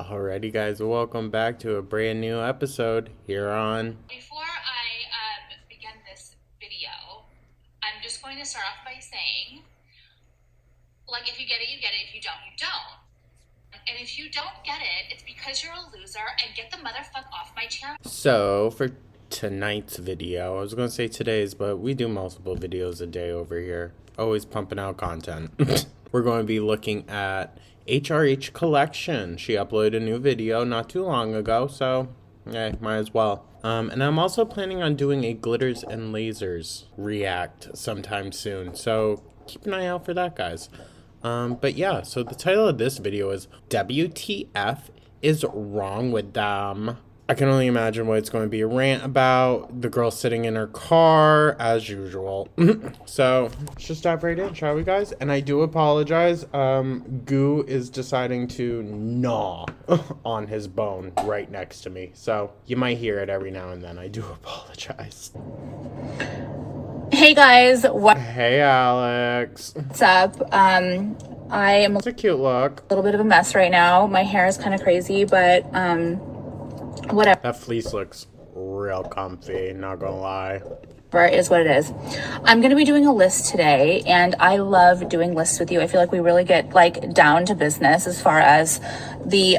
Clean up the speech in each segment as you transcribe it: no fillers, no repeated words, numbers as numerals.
Alrighty, guys, welcome back to a brand new episode here on. Before I begin this video, I'm just going to start off by saying, like, if you get it, you get it. If you don't, you don't. And if you don't get it, it's because you're a loser, and get the motherfucker off my channel. So, for tonight's video, I was going to say today's, but we do multiple videos a day over here. Always pumping out content. We're going to be looking at HRH Collection. She uploaded a new video not too long ago, so yeah, might as well. And I'm also planning on doing a Glitters and Lasers react sometime soon, so keep an eye out for that, guys. But yeah, so the title of this video is WTF is wrong with them. I can only imagine what it's going to be a rant about. The girl sitting in her car, as usual. So, let's just dive right in, shall we, guys? And I do apologize. Goo is deciding to gnaw on his bone right next to me. So, you might hear it every now and then. I do apologize. Hey guys, Hey, Alex. what's up? I am It's a cute look. a little bit of a mess right now. My hair is kind of crazy, but whatever. That fleece looks real comfy, not gonna lie. It is what it is. I'm going to be doing a list today, and I love doing lists with you. I feel like we really get like down to business as far as the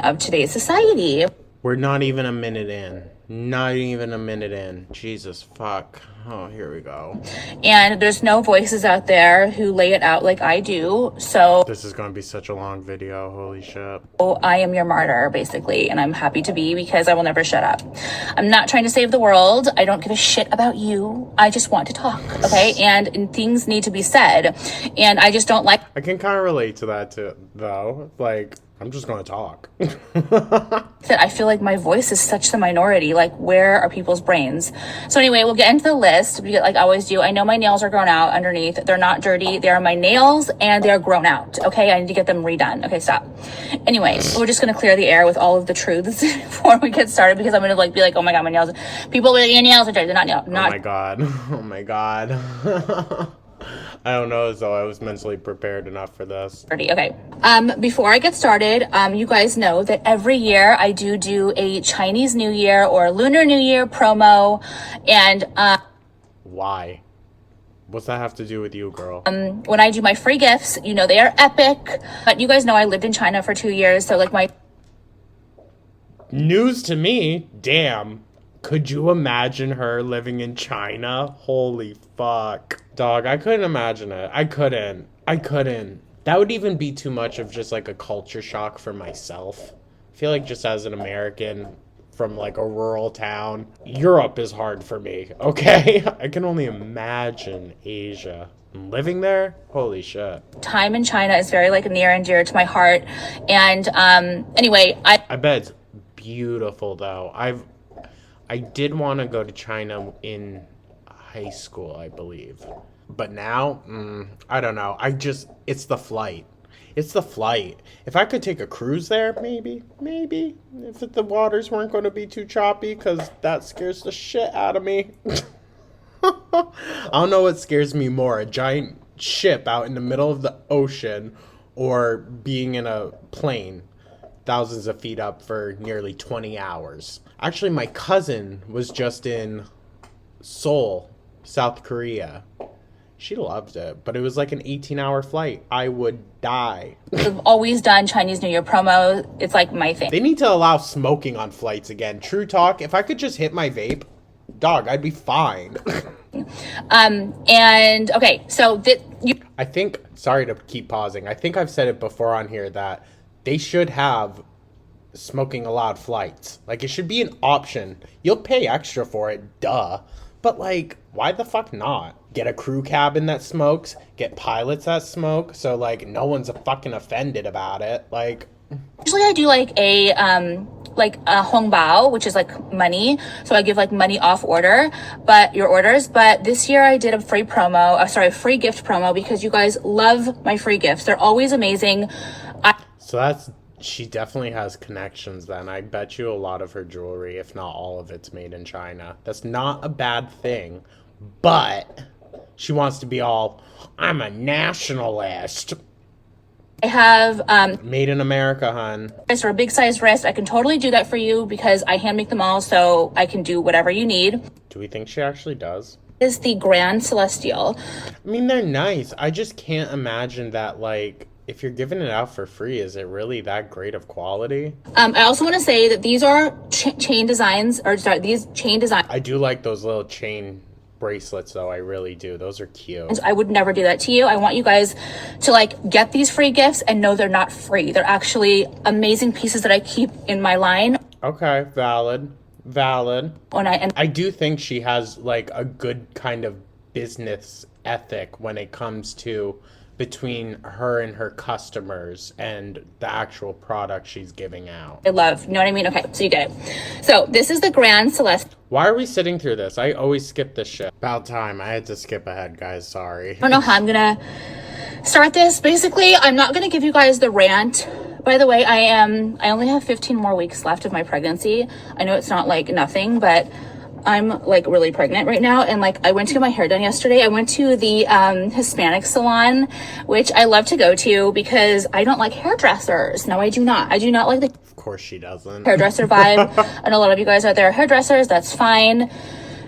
of today's society. We're not even a minute in. Not even a minute in. Jesus fuck. Oh, here we go. And there's no voices out there who lay it out like I do. So This is gonna be such a long video. Holy shit. I am your martyr, basically, and I'm happy to be because I will never shut up. I'm not trying to save the world. I don't give a shit about you. I just want to talk, okay? And things need to be said. And I just don't like I can kind of relate to that too, though. Like, I'm just gonna talk. that. I feel like my voice is such the minority. Like, where are people's brains? So anyway, we'll get into the list like I always do. I know my nails are grown out underneath. They're not dirty. They are my nails and they are grown out. Okay, I need to get them redone. Okay, stop. Anyway, we're just gonna clear the air with all of the truths before we get started because I'm gonna like be like, oh my god, my nails. People with your nails are dirty. They're not nails. Oh my god. Oh my god. I don't know as though I was mentally prepared enough for this. Okay. Before I get started, you guys know that every year I do a Chinese New Year or Lunar New Year promo, and Why? What's that have to do with you, girl? when I do my free gifts, you know they are epic. But you guys know I lived in China for 2 years, so like my News to me. Damn. Could you imagine her living in China? Holy fuck. Dog, I couldn't imagine it. I couldn't. That would even be too much of just like a culture shock for myself. I feel like just as an American from like a rural town, Europe is hard for me, okay? I can only imagine Asia. Living there? Holy shit. time in China is very like near and dear to my heart. And anyway, I bet it's beautiful though. I did want to go to China in high school, I believe. But now, I don't know. It's the flight. It's the flight. If I could take a cruise there, maybe. If the waters weren't going to be too choppy, because that scares the shit out of me. I don't know what scares me more, a giant ship out in the middle of the ocean or being in a plane thousands of feet up for nearly 20 hours. Actually, my cousin was just in Seoul, South Korea. She loved it, but it was like an 18-hour flight. I would die. I've always done Chinese New Year promo. It's like my thing. They need to allow smoking on flights again. True talk, if I could just hit my vape, dog, I'd be fine. And okay, so I think, sorry to keep pausing, I think I've said it before on here that they should have smoking allowed flights. Like, it should be an option. You'll pay extra for it, duh. But, like, why the fuck not? Get a crew cabin that smokes, get pilots that smoke, so, like, no one's fucking offended about it. Like, usually I do like a hongbao, which is like money. So I give like money off order, but your orders. But this year I did a free free gift promo because you guys love my free gifts. They're always amazing. so she definitely has connections then. I bet you a lot of her jewelry, if not all of it's made in China. That's not a bad thing, but she wants to be all, I'm a nationalist. I have Made in America, hun. for a big size wrist. I can totally do that for you because I hand make them all, so I can do whatever you need. Do we think she actually does? Is the Grand Celestial. I mean, they're nice. I just can't imagine that, like, if you're giving it out for free, is it really that great of quality? I also want to say that these are chain designs, or sorry, these chain designs. I do like those little chain bracelets, though. I really do. Those are cute. I would never do that to you. I want you guys to like get these free gifts and know they're not free. They're actually amazing pieces that I keep in my line. Okay, valid. When I do think she has like a good kind of business ethic when it comes to between her and her customers and the actual product she's giving out. I love, you know what I mean? Okay, so you get it. So this is the Grand Celestial. Why are we sitting through this? I always skip this shit. About time. I had to skip ahead, guys. Sorry. I don't know how I'm gonna start this. Basically, I'm not gonna give you guys the rant. By the way, I only have 15 more weeks left of my pregnancy. I know it's not like nothing, but I'm like really pregnant right now. And like, I went to get my hair done yesterday. I went to the Hispanic salon, which I love to go to because I don't like hairdressers. No, I do not. I do not like the Of course she doesn't. hairdresser vibe. I know a lot of you guys out there are hairdressers. That's fine.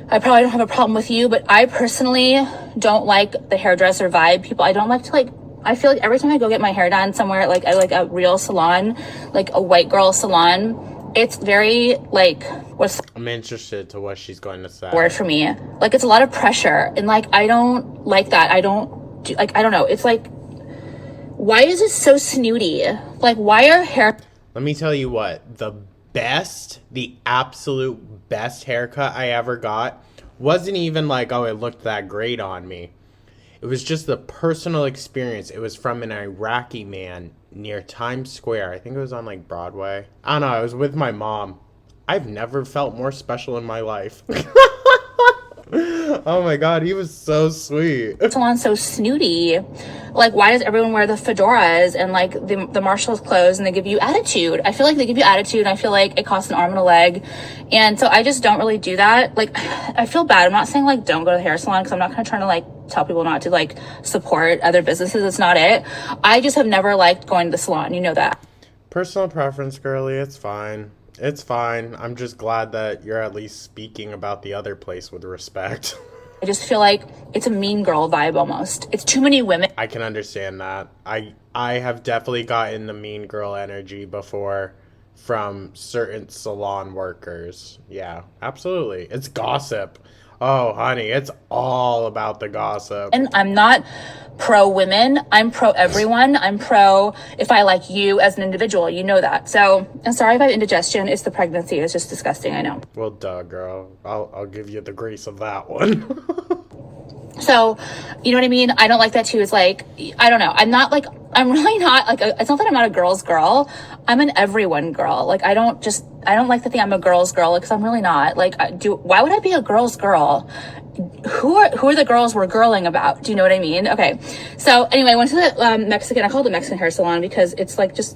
I probably don't have a problem with you, but I personally don't like the hairdresser vibe. People, I don't like to like, I feel like every time I go get my hair done somewhere, like I like a real salon, like a white girl salon, it's very like, what's I'm interested to what she's going to say. the word for me? Like, it's a lot of pressure. And like, I don't like that. I don't know. It's like, why is it so snooty? Like, why are hair... Let me tell you what, the absolute best haircut I ever got wasn't even like, oh, it looked that great on me. It was just the personal experience. It was from an Iraqi man near Times Square. I think it was on like Broadway. I don't know. I was with my mom. I've never felt more special in my life. Oh my God, he was so sweet. Salon's so snooty. Like, why does everyone wear the fedoras and like the Marshall's clothes and they give you attitude? I feel like they give you attitude and I feel like it costs an arm and a leg. And so I just don't really do that. Like, I feel bad. I'm not saying like don't go to the hair salon because I'm not kind of trying to like tell people not to like support other businesses. It's not it. I just have never liked going to the salon. You know that. Personal preference, girly. It's fine. It's fine. I'm just glad that you're at least speaking about the other place with respect. I just feel like it's a mean girl vibe almost. It's too many women. I can understand that. I have definitely gotten the mean girl energy before from certain salon workers. Yeah, absolutely. It's gossip. Oh, honey, it's all about the gossip. And I'm not pro women. I'm pro everyone. I'm pro if I like you as an individual. You know that. So I'm sorry if I have indigestion. It's the pregnancy. It's just disgusting. I know. Well, duh, girl. I'll give you the grace of that one. So, you know what I mean? I don't like that too. It's like, I don't know. I'm really not like, it's not that I'm not a girl's girl. I'm an everyone girl. Like, I don't like to think I'm a girl's girl because I'm really not. Like, why would I be a girl's girl? Who are the girls we're girling about? Do you know what I mean? Okay. So anyway, I went to the I call it the Mexican hair salon because it's like I just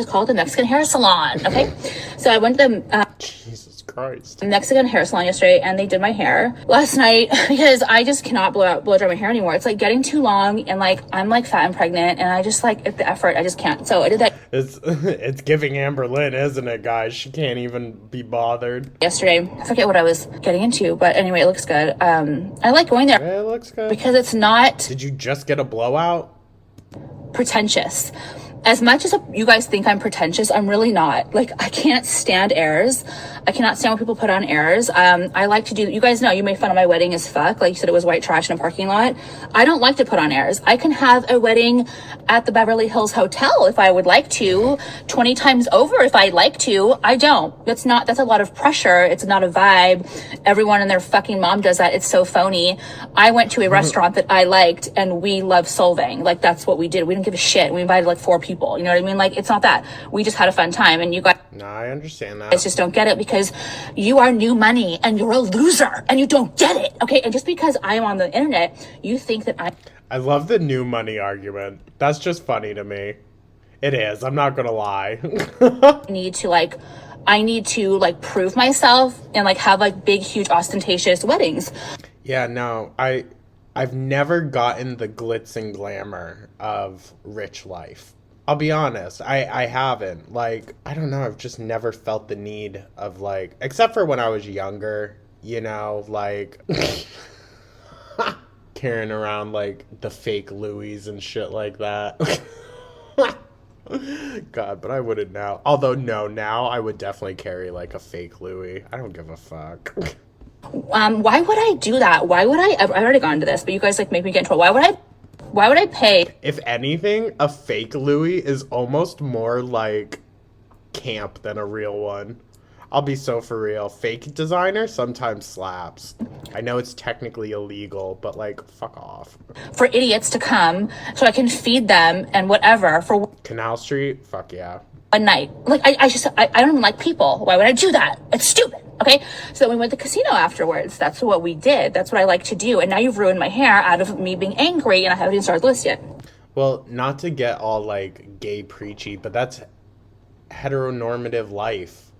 call it the Mexican hair salon. Okay. So I went to the Jesus Christ. Mexican hair salon yesterday and they did my hair last night because I just cannot blow dry my hair anymore. It's like getting too long and like I'm like fat and pregnant and I just like the effort, I just can't. So I did that. It's giving Amber Lynn, isn't it, guys? She can't even be bothered. Yesterday, I forget what I was getting into, but anyway, it looks good. I like going there. Yeah, it looks good. Because it's not... Did you just get a blowout? Pretentious. As much as you guys think I'm pretentious, I'm really not. Like, I can't stand airs. I cannot stand when people put on airs. I like to do, you guys know, you made fun of my wedding as fuck. Like you said, it was white trash in a parking lot. I don't like to put on airs. I can have a wedding at the Beverly Hills Hotel if I would like to, 20 times over if I'd like to. I don't. That's a lot of pressure. It's not a vibe. Everyone and their fucking mom does that. It's so phony. I went to a restaurant that I liked and we love solving. Like, that's what we did. We didn't give a shit. We invited like 4 people. You know what I mean? Like, it's not that. We just had a fun time and you guys... No, I understand that. I just don't get it because you are new money and you're a loser and you don't get it. Okay. And just because I am on the internet, you think that I love the new money argument. That's just funny to me. It is. I'm not gonna lie. I need to prove myself and like have like big, huge, ostentatious weddings. Yeah, no, I I've never gotten the glitz and glamour of rich life. I'll be honest, I haven't. Like, I don't know, I've just never felt the need of, like, except for when I was younger, you know, like, carrying around, like, the fake Louis and shit like that. God, but I wouldn't now. Although, no, now I would definitely carry, like, a fake Louis. I don't give a fuck. Why would I do that? Why would I've already gone into this, but you guys like make me get in trouble. Why would I pay? If anything, a fake Louis is almost more like camp than a real one. I'll be so for real. Fake designer sometimes slaps. I know it's technically illegal, but like, fuck off. For idiots to come so I can feed them and whatever for Canal Street? Fuck yeah. a night. Like, I don't even like people. Why would I do that? It's stupid. Okay. So then we went to the casino afterwards. That's what we did. That's what I like to do. And now you've ruined my hair out of me being angry and I haven't even started the list yet. Well, not to get all like gay preachy, but that's heteronormative life,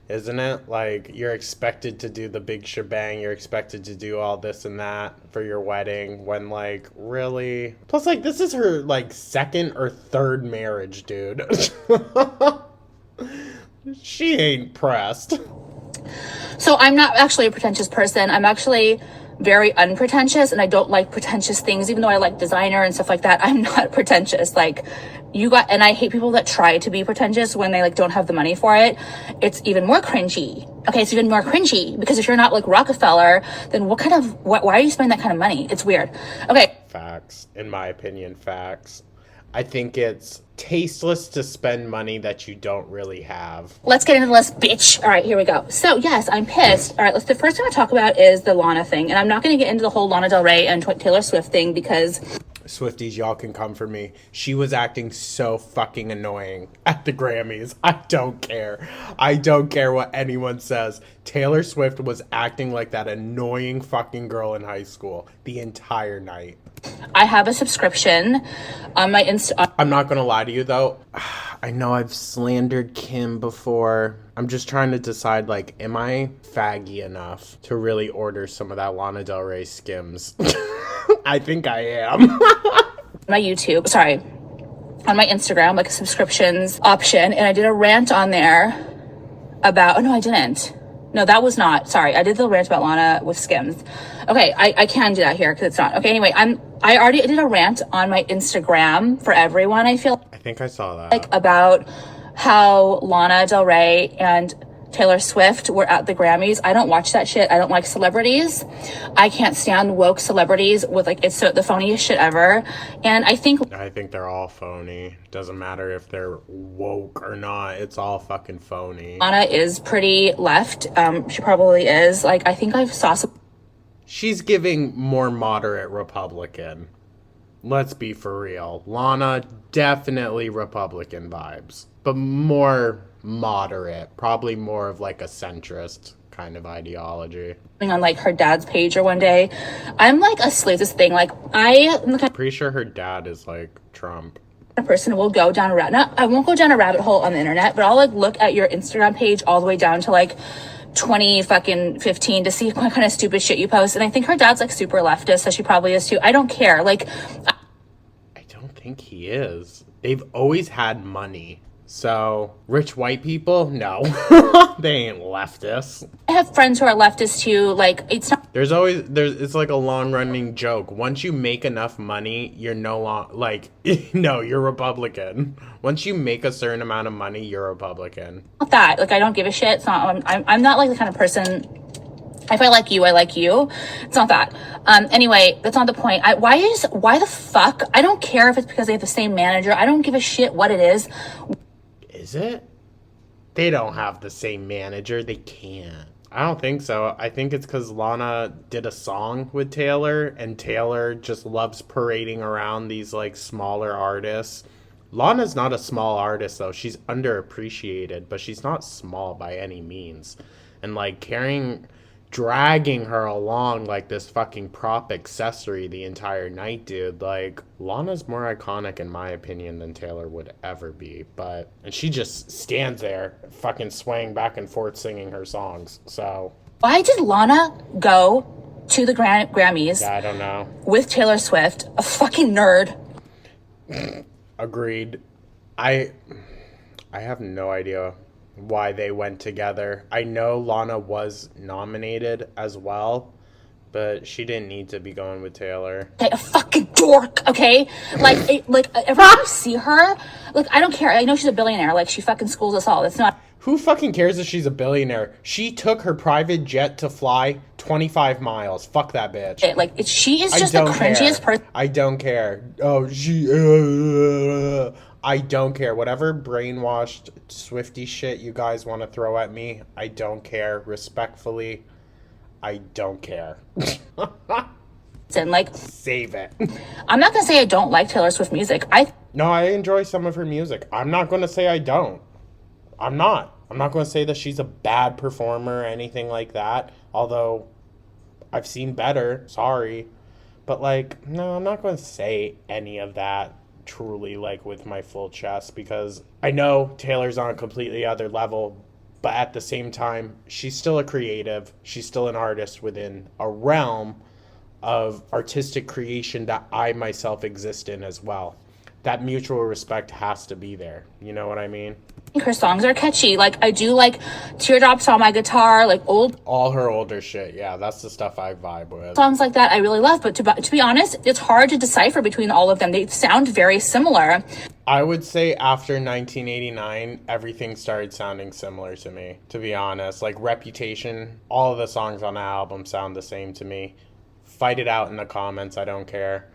isn't it? Like, you're expected to do the big shebang. You're expected to do all this and that for your wedding when, like, really? Plus, like, this is her, like, second or third marriage, dude. She ain't pressed. So I'm not actually a pretentious person. I'm actually very unpretentious and I don't like pretentious things, even though I like designer and stuff like that. I'm not pretentious. Like, and I hate people that try to be pretentious when they like don't have the money for it. It's even more cringy. Okay, it's even more cringy because if you're not like Rockefeller, then why are you spending that kind of money? It's weird. Okay. Facts. In my opinion, facts. I think it's tasteless to spend money that you don't really have. Let's get into the list, bitch. All right, here we go. So yes, I'm pissed. All right, the first thing I talk about is the Lana thing. And I'm not going to get into the whole Lana Del Rey and Taylor Swift thing because Swifties, y'all can come for me. She was acting so fucking annoying at the Grammys. I don't care. I don't care what anyone says. Taylor Swift was acting like that annoying fucking girl in high school the entire night. I have a subscription on my I'm not gonna lie to you though. I know I've slandered Kim before. I'm just trying to decide, like, am I faggy enough to really order some of that Lana Del Rey Skims? I think I am. My YouTube, sorry, on my Instagram, like a subscriptions option, and I did a rant on there about, oh no, I didn't. No, that was not, sorry. I did the rant about Lana with Skims. Okay, I can do that here because it's not. Okay, anyway, I already did a rant on my Instagram for everyone, I feel. I think I saw that. Like, about how Lana Del Rey and Taylor Swift were at the Grammys. I don't watch that shit. I don't like celebrities. I can't stand woke celebrities with, like, it's the phoniest shit ever. And I think they're all phony. Doesn't matter if they're woke or not. It's all fucking phony. Lana is pretty left. She probably is. Like, I think I saw some. She's giving more moderate Republican. Let's be for real. Lana, definitely Republican vibes, but more moderate, probably more of like a centrist kind of ideology. On like her dad's page or one day, I'm like asleep. This thing, like, I'm the kind Pretty sure her dad is like Trump. of person who will go down a I won't go down a rabbit hole on the internet, but I'll like look at your Instagram page all the way down to like 2015 to see what kind of stupid shit you post. And I think her dad's like super leftist, so she probably is too. I don't care. Like, I don't think he is. They've always had money. So, rich white people? No. They ain't leftists. I have friends who are leftists too. Like, it's not. It's like a long running joke. Once you make enough money, you're no longer, like, no, you're Republican. Once you make a certain amount of money, you're Republican. Not that. Like, I don't give a shit. It's not, I'm not like the kind of person. If I like you, I like you. It's not that. Anyway, that's not the point. Why the fuck? I don't care if it's because they have the same manager. I don't give a shit what it is. Is it? They don't have the same manager. They can't. I don't think so. I think it's because Lana did a song with Taylor, and Taylor just loves parading around these, like, smaller artists. Lana's not a small artist, though. She's underappreciated, but she's not small by any means. And, like, dragging her along like this fucking prop accessory the entire night, dude. Like, Lana's more iconic in my opinion than Taylor would ever be, and she just stands there fucking swaying back and forth singing her songs. So Why did Lana go to the Grammys. I don't know. With Taylor Swift, a fucking nerd. Agreed. I have no idea why they went together. I know Lana was nominated as well, but she didn't need to be going with Taylor. Okay, a fucking dork, okay? Like every time I see her, like, I don't care. I know she's a billionaire. Like, she fucking schools us all. That's not... Who fucking cares if she's a billionaire? She took her private jet to fly 25 miles. Fuck that bitch. Like, she is just the cringiest person. I don't care. Oh, I don't care. Whatever brainwashed Swiftie shit you guys want to throw at me, I don't care. Respectfully, I don't care. And like, save it. I'm not gonna say I don't like Taylor Swift music. No, I enjoy some of her music. I'm not gonna say I don't. I'm not gonna say that she's a bad performer or anything like that. Although I've seen better. Sorry. But like, no, I'm not gonna say any of that truly, like, with my full chest, because I know Taylor's on a completely other level, but at the same time, she's still a creative. She's still an artist within a realm of artistic creation that I myself exist in as well. That mutual respect has to be there. You know what I mean? Her songs are catchy. Like, I do like Teardrops on My Guitar, like all her older shit. Yeah, that's the stuff I vibe with. Songs like that I really love, but to be honest, it's hard to decipher between all of them. They sound very similar. I would say after 1989, everything started sounding similar to me, to be honest. Like, Reputation, all of the songs on the album sound the same to me. Fight it out in the comments, I don't care.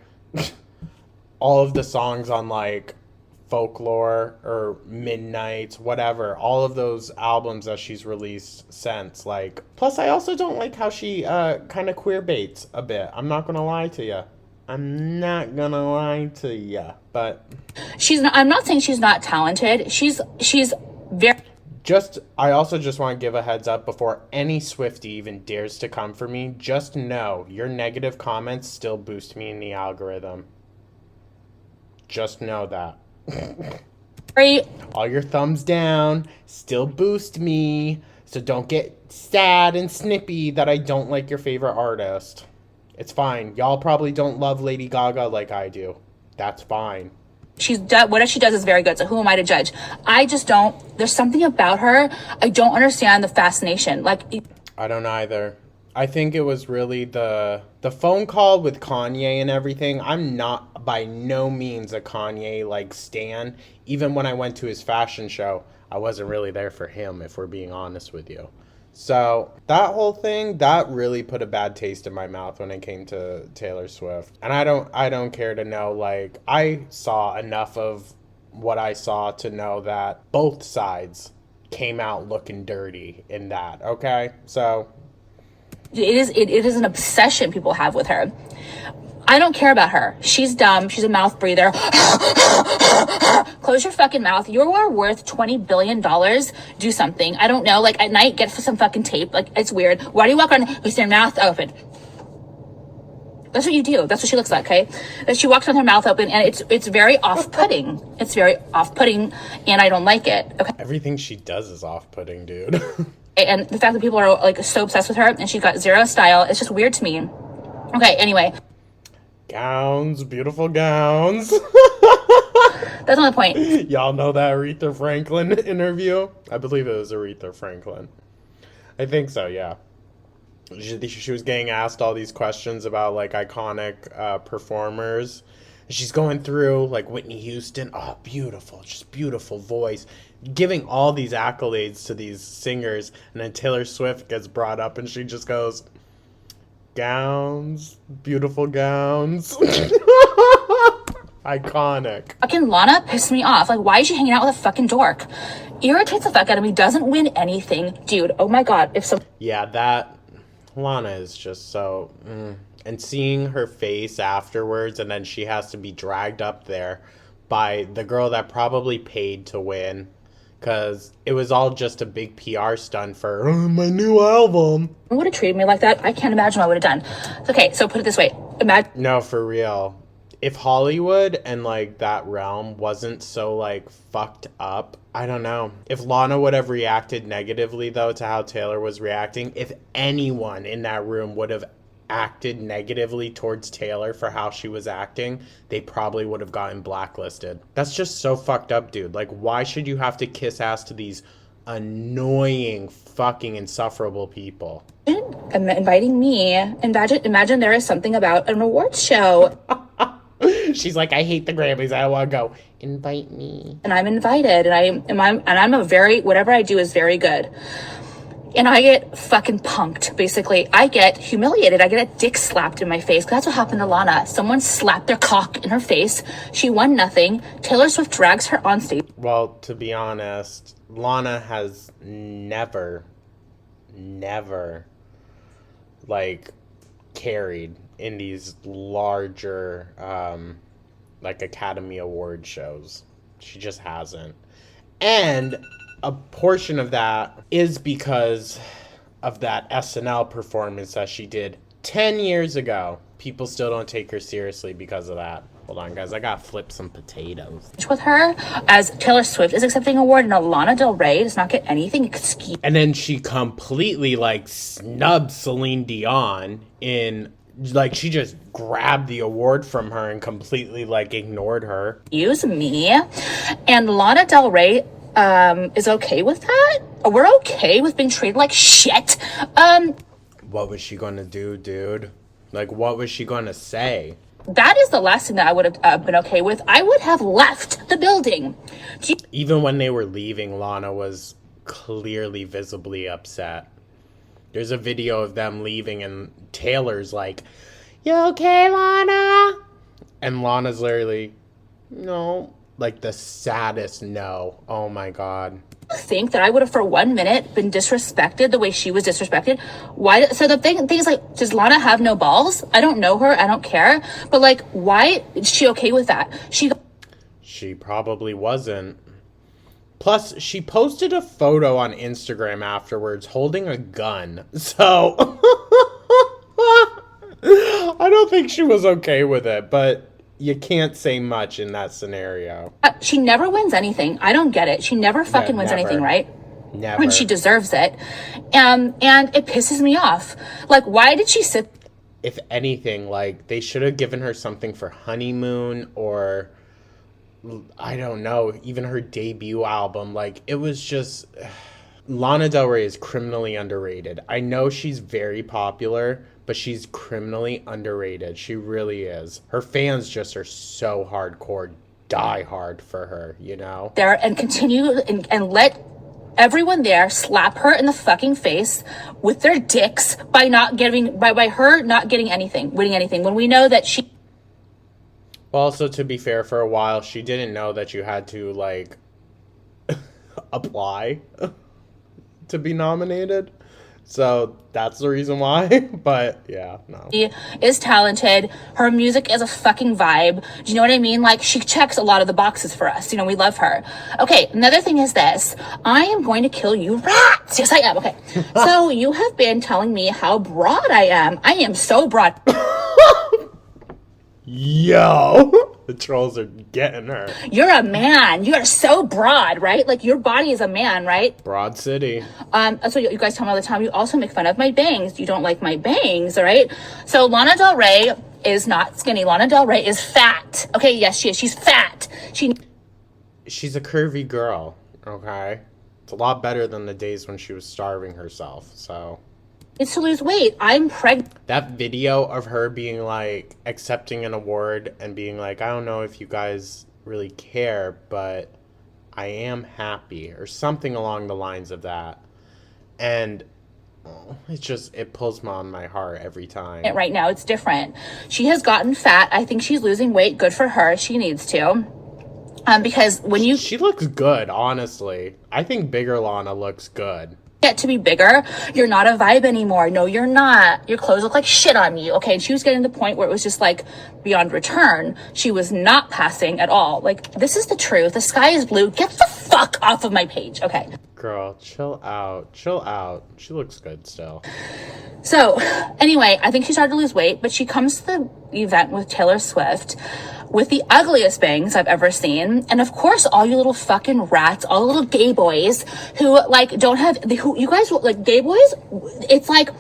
All of the songs on, like, Folklore or Midnight, whatever, all of those albums that she's released since, like, plus I also don't like how she kind of queer baits a bit. I'm not gonna lie to you. But I'm not saying she's not talented. She's very... I also just want to give a heads up before any Swiftie even dares to come for me. Just know your negative comments still boost me in the algorithm. Just know that. All your thumbs down still boost me, so don't get sad and snippy that I don't like your favorite artist. It's fine. Y'all probably don't love Lady Gaga like I do. That's fine. Whatever she does is very good, so who am I to judge? I just don't... There's something about her. I don't understand the fascination. Like, I don't either. I think it was really the phone call with Kanye and everything. I'm not by no means a Kanye, like, stan. Even when I went to his fashion show, I wasn't really there for him, if we're being honest with you. So that whole thing, that really put a bad taste in my mouth when it came to Taylor Swift. And I don't care to know, like, I saw enough of what I saw to know that both sides came out looking dirty in that, okay? So it is an obsession people have with her. I don't care about her. She's dumb. She's a mouth breather. Close your fucking mouth. You are worth $20 billion. Do something. I don't know. Like, at night, get some fucking tape. Like, it's weird. Why do you walk around with your mouth open? That's what you do. That's what she looks like, okay? That she walks with her mouth open, and it's very off-putting. It's very off-putting, and I don't like it, okay? Everything she does is off-putting, dude. And the fact that people are, like, so obsessed with her, and she's got zero style, it's just weird to me. Okay, anyway. Gowns, beautiful gowns. That's not the point. Y'all know that Aretha Franklin interview? I believe it was Aretha Franklin. I think so, yeah. She was getting asked all these questions about, like, iconic performers. She's going through, like, Whitney Houston. Oh, beautiful, just beautiful voice. Giving all these accolades to these singers. And then Taylor Swift gets brought up and she just goes, gowns, beautiful gowns. Iconic. Fucking Lana pissed me off. Like, why is she hanging out with a fucking dork? Irritates the fuck out of me. Doesn't win anything. Dude, oh my god. Yeah, that... Lana is just so... And seeing her face afterwards, and then she has to be dragged up there by the girl that probably paid to win. Because it was all just a big PR stunt for my new album. Would have treated me like that. I can't imagine what I would have done. Okay, so put it this way. No, for real. If Hollywood and, like, that realm wasn't so, like, fucked up, I don't know. If Lana would have reacted negatively, though, to how Taylor was reacting, if anyone in that room would have acted negatively towards Taylor for how she was acting, they probably would have gotten blacklisted. That's just so fucked up, dude. Like, why should you have to kiss ass to these annoying, fucking insufferable people? Inviting me. Imagine there is something about an awards show. She's like, I hate the Grammys. I don't want to go. Invite me. And I'm invited, and I'm a very, whatever I do is very good. And I get fucking punked, basically. I get humiliated. I get a dick slapped in my face. That's what happened to Lana. Someone slapped their cock in her face. She won nothing. Taylor Swift drags her on stage. Well, to be honest, Lana has never, like, carried in these larger, like, Academy Award shows. She just hasn't. And a portion of that is because of that SNL performance that she did 10 years ago. People still don't take her seriously because of that. Hold on, guys. I gotta flip some potatoes. With her, as Taylor Swift is accepting an award, and Lana Del Rey does not get anything. And then she completely, like, snubbed Celine Dion in... Like, she just grabbed the award from her and completely, like, ignored her. Use me. And Lana Del Rey is okay with that. We're okay with being treated like shit. What was she gonna do, dude? Like, what was she gonna say? That is the last thing that I would have been okay with. I would have left the building. Even when they were leaving, Lana was clearly visibly upset. There's a video of them leaving and Taylor's like, "You okay, Lana?" And Lana's literally, "No." Like, the saddest no. Oh my god. Think that I would have for 1 minute been disrespected the way she was disrespected. Why? So the thing is, like, does Lana have no balls? I don't know her. I don't care. But, like, why is she okay with that? She probably wasn't. Plus, she posted a photo on Instagram afterwards holding a gun. So, I don't think she was okay with it, but you can't say much in that scenario. She never wins anything. I don't get it. She never fucking wins anything, right? Never. When she deserves it. And it pisses me off. Like, why did she sit... If anything, like, they should have given her something for Honeymoon or... I don't know, even her debut album. Like, it was just... Lana Del Rey is criminally underrated. I know she's very popular, but she's criminally underrated. She really is. Her fans just are so hardcore, die hard for her, you know? There and continue and let everyone there slap her in the fucking face with their dicks by her not getting anything, winning anything, when we know that she... Well, also, to be fair, for a while, she didn't know that you had to, like, apply to be nominated. So that's the reason why. But yeah, no. She is talented. Her music is a fucking vibe. Do you know what I mean? Like, she checks a lot of the boxes for us. You know, we love her. Okay, another thing is this. I am going to kill you rats. Yes, I am. Okay. So you have been telling me how broad I am. I am so broad. Yo. The trolls are getting her. You're a man. You are so broad, right? Like, your body is a man, right? Broad city. That's what you guys tell me all the time. You also make fun of my bangs. You don't like my bangs, all right? So Lana Del Rey is not skinny. Lana Del Rey is fat. Okay, yes, she is. She's fat. She's a curvy girl, okay? It's a lot better than the days when she was starving herself, so... It's to lose weight. I'm pregnant. That video of her being like accepting an award and being like, I don't know if you guys really care, but I am happy, or something along the lines of that. And it pulls on my heart every time. Right now, it's different. She has gotten fat. I think she's losing weight. Good for her. She needs to. Because when she looks good, honestly. I think bigger Lana looks good. Get to be bigger, you're not a vibe anymore. No, you're not. Your clothes look like shit on you. Okay, and she was getting to the point where it was just like beyond return. She was not passing at all. Like, this is the truth. The sky is blue. Get the fuck off of my page. Okay. Girl, chill out. Chill out. She looks good still. So, anyway, I think she started to lose weight, but she comes to the event with Taylor Swift with the ugliest bangs I've ever seen. And of course, all you little fucking rats, all the little gay boys who, like, don't have, who, you guys, like, gay boys, it's like,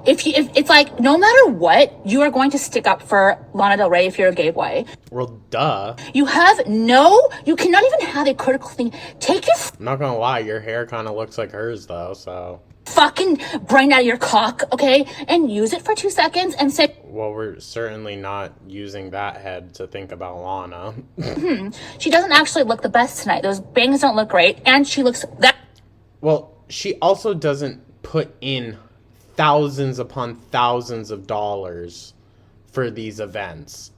if it's like, no matter what, you are going to stick up for Lana Del Rey if you're a gay boy. Well, duh. You cannot even have a critical thing. Take your I'm not gonna lie, your hair kind of looks like hers, though, so... fucking brain out of your cock, okay? And use it for 2 seconds and say... Well, we're certainly not using that head to think about Lana. She doesn't actually look the best tonight. Those bangs don't look great, and she looks that... Well, she also doesn't put in thousands upon thousands of dollars for these events.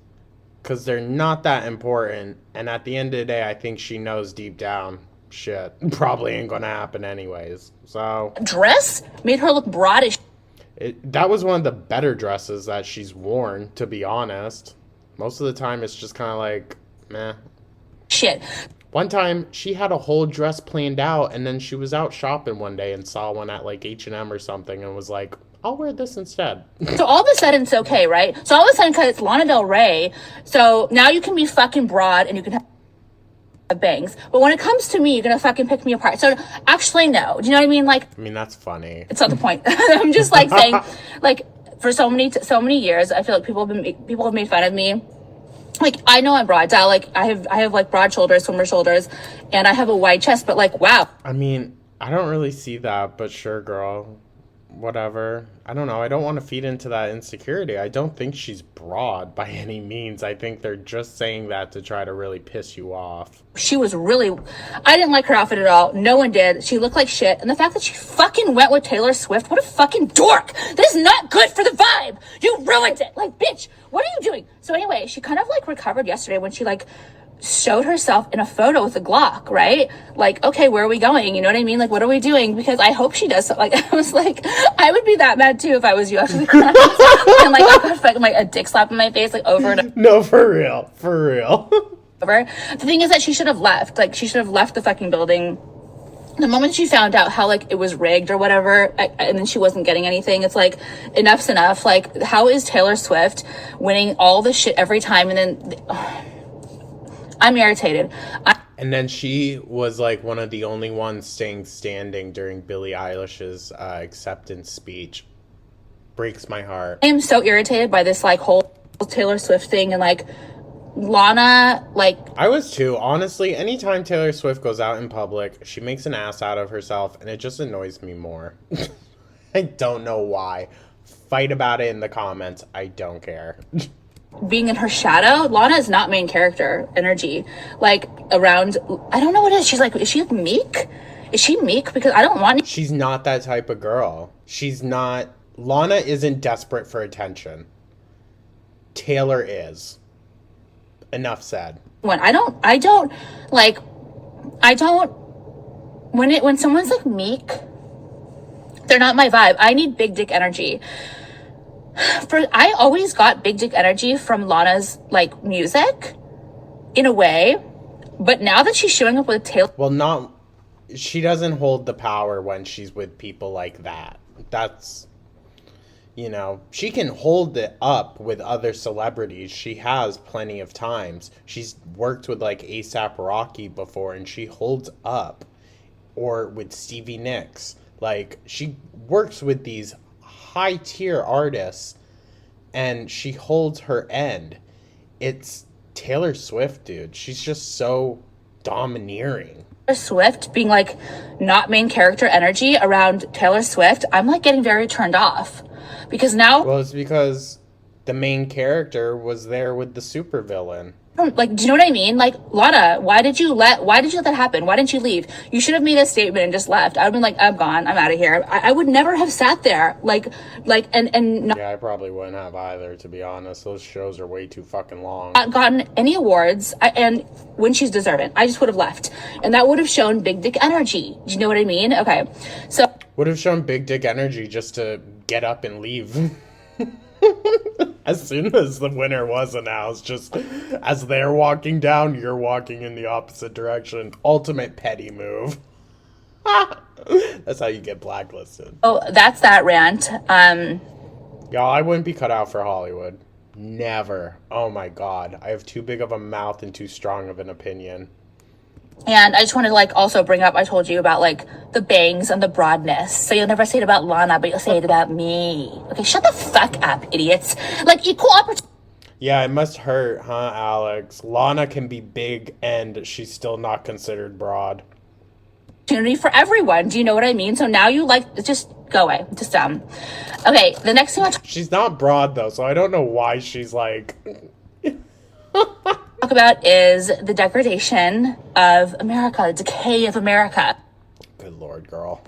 Because they're not that important, and at the end of the day, I think she knows deep down, shit, probably ain't gonna happen anyways, so... dress made her look broad as... That was one of the better dresses that she's worn, to be honest. Most of the time, it's just kind of like, meh. shit. One time, she had a whole dress planned out, and then she was out shopping one day and saw one at, like, H&M or something, and was like, I'll wear this instead. So all of a sudden, it's okay, right? So all of a sudden, because it's Lana Del Rey, so now you can be fucking broad, and you can have bangs. But when it comes to me, you're gonna fucking pick me apart. So actually, no. Do you know what I mean? Like... I mean, that's funny. It's not the point. I'm just, like, saying, like, for so many years, I feel like people have made fun of me. Like, I know I'm broad. I have like broad shoulders, swimmer shoulders, and I have a wide chest, but like, wow. I mean, I don't really see that, but sure, girl. Whatever. I don't know. I don't want to feed into that insecurity. I don't think she's broad by any means. I think they're just saying that to try to really piss you off. She was really... I didn't like her outfit at all. No one did. She looked like shit. And the fact that she fucking went with Taylor Swift, what a fucking dork. That is not good for the vibe. You ruined it. Like, bitch, what are you doing? So anyway, she kind of like recovered yesterday when she like showed herself in a photo with a Glock, right? Like, okay, where are we going? You know what I mean? Like, what are we doing? Because I hope she does something. Like, I was like, I would be that mad too if I was you. Actually, and like, I got fucking like a dick slap in my face, like over and over. No, for real. For real. The thing is that she should have left. Like, she should have left the fucking building. The moment she found out how, like, it was rigged or whatever, and then she wasn't getting anything, it's like, enough's enough. Like, how is Taylor Swift winning all this shit every time, and then... I'm irritated. And then she was like one of the only ones staying standing during Billie Eilish's acceptance speech. Breaks my heart. I am so irritated by this like whole Taylor Swift thing, and like Lana, like... I was too. Honestly, anytime Taylor Swift goes out in public, she makes an ass out of herself, and it just annoys me more. I don't know why. Fight about it in the comments. I don't care. Being in her shadow, Lana is not main character energy. Like, around, I don't know what it is. She's like, is she like meek? Is she meek? Because I don't want... She's not that type of girl. She's not... Lana isn't desperate for attention. Taylor is. Enough said. When when someone's like meek, they're not my vibe. I need big dick energy. I always got big dick energy from Lana's like music, in a way, but now that she's showing up with Taylor, well, she doesn't hold the power when she's with people like that. That's, you know, she can hold it up with other celebrities. She has plenty of times. She's worked with like A$AP Rocky before, and she holds up, or with Stevie Nicks. Like, she works with these high tier artists, and she holds her end. It's Taylor Swift, dude. She's just so domineering. Swift being like not main character energy around Taylor Swift, I'm like getting very turned off, because now... Well, it's because the main character was there with the supervillain. Like, do you know what I mean? Like, Lana, why did you let that happen? Why didn't you leave? You should have made a statement and just left. I would have been like, I'm gone. I'm out of here. I would never have sat there. And not... Yeah, I probably wouldn't have either, to be honest. Those shows are way too fucking long. Not gotten any awards, and when she's deserving, I just would have left. And that would have shown big dick energy. Do you know what I mean? Okay. So... Would have shown big dick energy just to get up and leave. As soon as the winner was announced, just as they're walking down, you're walking in the opposite direction. Ultimate petty move. That's how you get blacklisted. Oh, that's that rant. Y'all, I wouldn't be cut out for Hollywood. Never. Oh my god. I have too big of a mouth and too strong of an opinion. And I just wanted to like also bring up, I told you about like the bangs and the broadness. So you'll never say it about Lana, but you'll say it about me. Okay, shut the fuck up, idiots. Like, equal opportunity. Yeah, it must hurt, huh, Alex? Lana can be big and she's still not considered broad. Opportunity for everyone. Do you know what I mean? So now you like, just go away. Just okay, the next thing I'll She's not broad though, so I don't know why she's like talk about is the degradation of America, the decay of America. Good Lord, girl.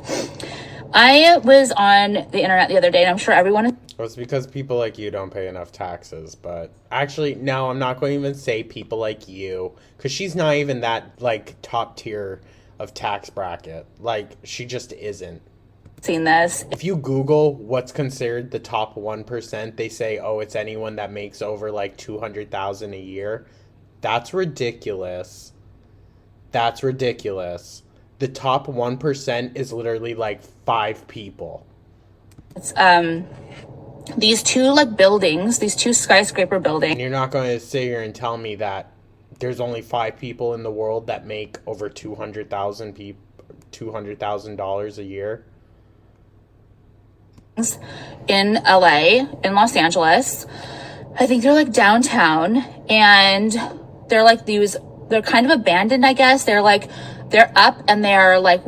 I was on the internet the other day, and I'm sure everyone is. Well, it's because people like you don't pay enough taxes, but actually, no, I'm not going to even say people like you, because she's not even that, like, top tier of tax bracket. Like, she just isn't. Seen this. If you Google what's considered the top 1%, they say, oh, it's anyone that makes over, like, $200,000 a year. That's ridiculous. That's ridiculous. The top 1% is literally, like, 5 people. It's, these two, like, buildings, these two skyscraper buildings. And you're not going to sit here and tell me that there's only 5 people in the world that make over $200,000 a year? In LA, in Los Angeles. I think they're, like, downtown, and they're, like, they're kind of abandoned, I guess. They're, like, they're up, and they're, like,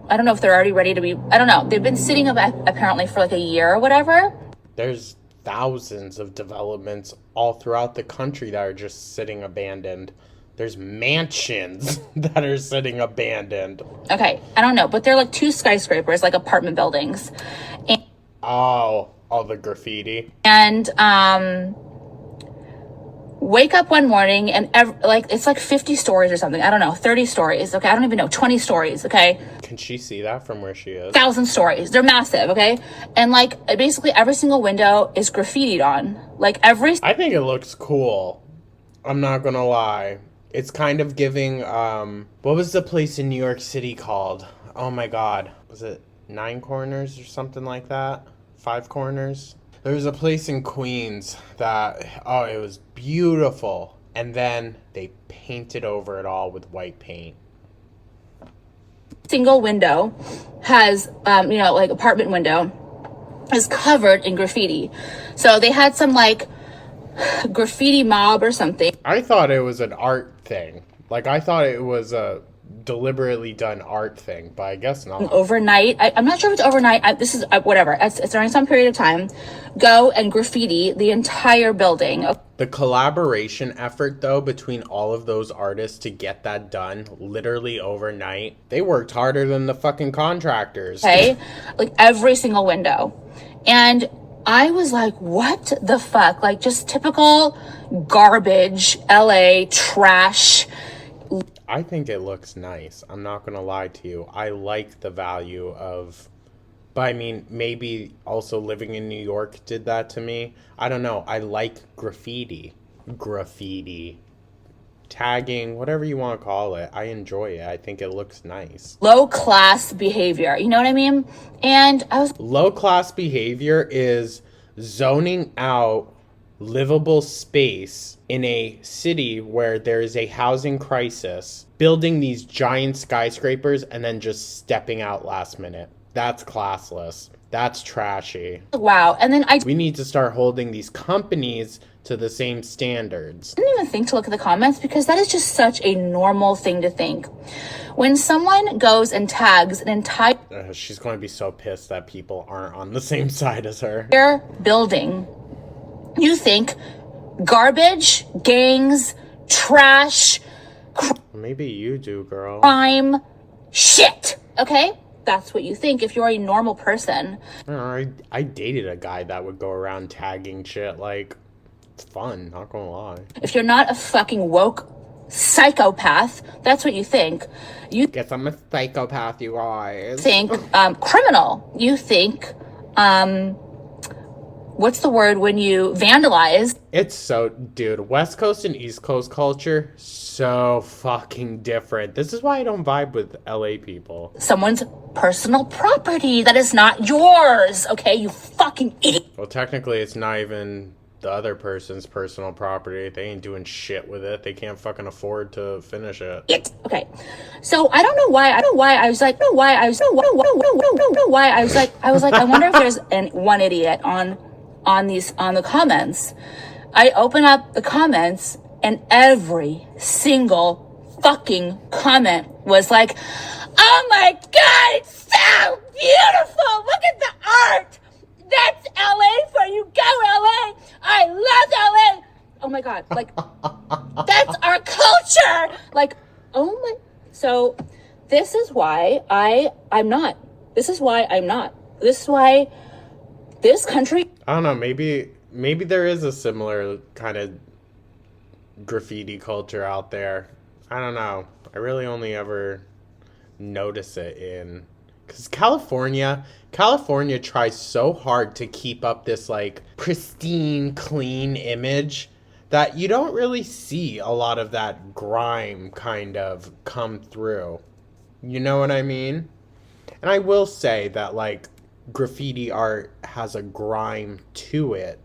I don't know if they're already ready to be, I don't know. They've been sitting up apparently for, like, a year or whatever. There's thousands of developments all throughout the country that are just sitting abandoned. There's mansions that are sitting abandoned. Okay, I don't know, but they're like 2 skyscrapers, like apartment buildings. And, all the graffiti. And wake up one morning and like it's like 50 stories or something. I don't know, 30 stories. Okay, I don't even know, 20 stories. Okay. Can she see that from where she is? 1,000 stories. They're massive. Okay, and like basically every single window is graffitied on. Like I think it looks cool. I'm not gonna lie. It's kind of giving. What was the place in New York City called? Oh my God, was it 9 Corners or something like that? 5 Corners. There was a place in Queens that, it was beautiful. And then they painted over it all with white paint. Single window has, like apartment window is covered in graffiti. So they had some like graffiti mob or something. I thought it was an art thing. Like, I thought it was a deliberately done art thing, but I guess not. Overnight, I'm not sure if it's overnight. This is whatever. It's during some period of time. Go and graffiti the entire building. The collaboration effort, though, between all of those artists to get that done literally overnight, they worked harder than the fucking contractors. Okay, like every single window. And I was like, what the fuck? Like, just typical garbage, LA trash. I think it looks nice. I'm not going to lie to you. I like the value of... But I mean, maybe also living in New York did that to me. I don't know. I like graffiti. Graffiti. Tagging, whatever you want to call it. I enjoy it. I think it looks nice. Low-class behavior. You know what I mean? And I was... Low-class behavior is zoning out livable space in a city where there is a housing crisis, building these giant skyscrapers, and then just stepping out last minute. That's classless. That's trashy. Wow. And then we need to start holding these companies to the same standards. I didn't even think to look at the comments because that is just such a normal thing to think. When someone goes and tags an entire... she's going to be so pissed that people aren't on the same side as her. Building, you think garbage, gangs, trash... Maybe you do, girl. Crime, shit, okay? That's what you think if you're a normal person. I dated a guy that would go around tagging shit. Like, it's fun, not gonna lie. If you're not a fucking woke psychopath, that's what you think. You guess I'm a psychopath, you guys. Think criminal. You think what's the word when you vandalize? It's so, dude, West Coast and East Coast culture, so fucking different. This is why I don't vibe with LA people. Someone's personal property that is not yours, okay? You fucking idiot. Well, technically, it's not even the other person's personal property. They ain't doing shit with it. They can't fucking afford to finish it. Okay. So I don't know why. I was like, I wonder if there's one idiot on the comments. I open up the comments and every single fucking comment was like, oh my God, it's so beautiful. Look at the art. That's LA for you. Go LA. I love LA. Oh my God. Like, that's our culture. Like, oh my. So this is why I'm not. This is why I'm not. This is why this country. I don't know. Maybe there is a similar kind of graffiti culture out there. I don't know. I really only ever notice it in, because California tries so hard to keep up this like pristine, clean image that you don't really see a lot of that grime kind of come through. You know what I mean? And I will say that like graffiti art has a grime to it.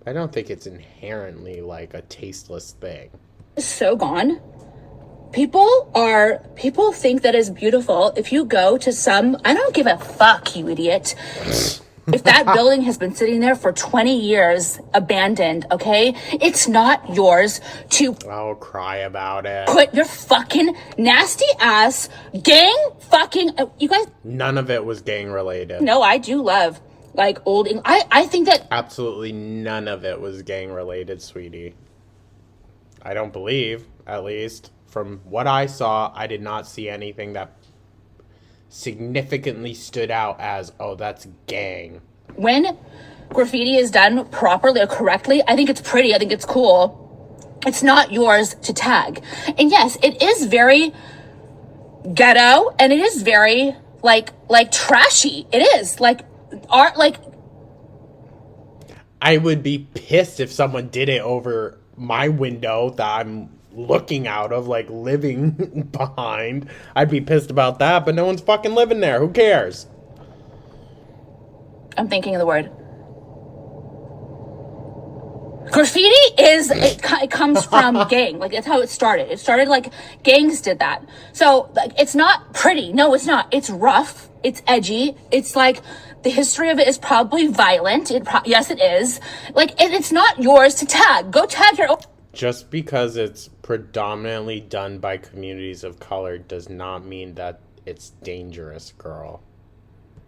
I don't think it's inherently like a tasteless thing. So gone. People think that is beautiful. If you go to I don't give a fuck, you idiot. If that building has been sitting there for 20 years, abandoned, okay? It's not yours to... I'll cry about it. Put your fucking nasty ass gang fucking... you guys... None of it was gang related. No, I do love, like, old... I think that... Absolutely none of it was gang related, sweetie. I don't believe, at least. From what I saw, I did not see anything that significantly stood out as, oh, that's gang. When graffiti is done properly or correctly, I think it's pretty. I think it's cool. It's not yours to tag. And yes, it is very ghetto and it is very like trashy. It is like art, like. I would be pissed if someone did it over my window that I'm looking out of, like living behind. I'd be pissed about that, but no one's fucking living there. Who cares? I'm thinking of the word. Graffiti is, it comes from gang. Like, that's how it started. It started like gangs did that. So, like, it's not pretty. No, it's not. It's rough. It's edgy. It's like, the history of it is probably violent. Yes, it is. Like, and it's not yours to tag. Go tag your own. Just because it's predominantly done by communities of color does not mean that it's dangerous, girl.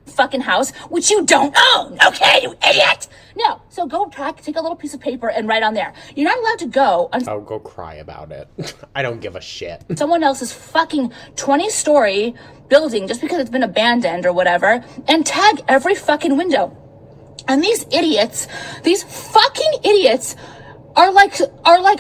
Fucking house, which you don't own, okay, you idiot! No, so go take a little piece of paper and write on there. You're not allowed to go on... I'll go cry about it. I don't give a shit. Someone else's fucking 20-story building just because it's been abandoned or whatever, and tag every fucking window. And these fucking idiots are like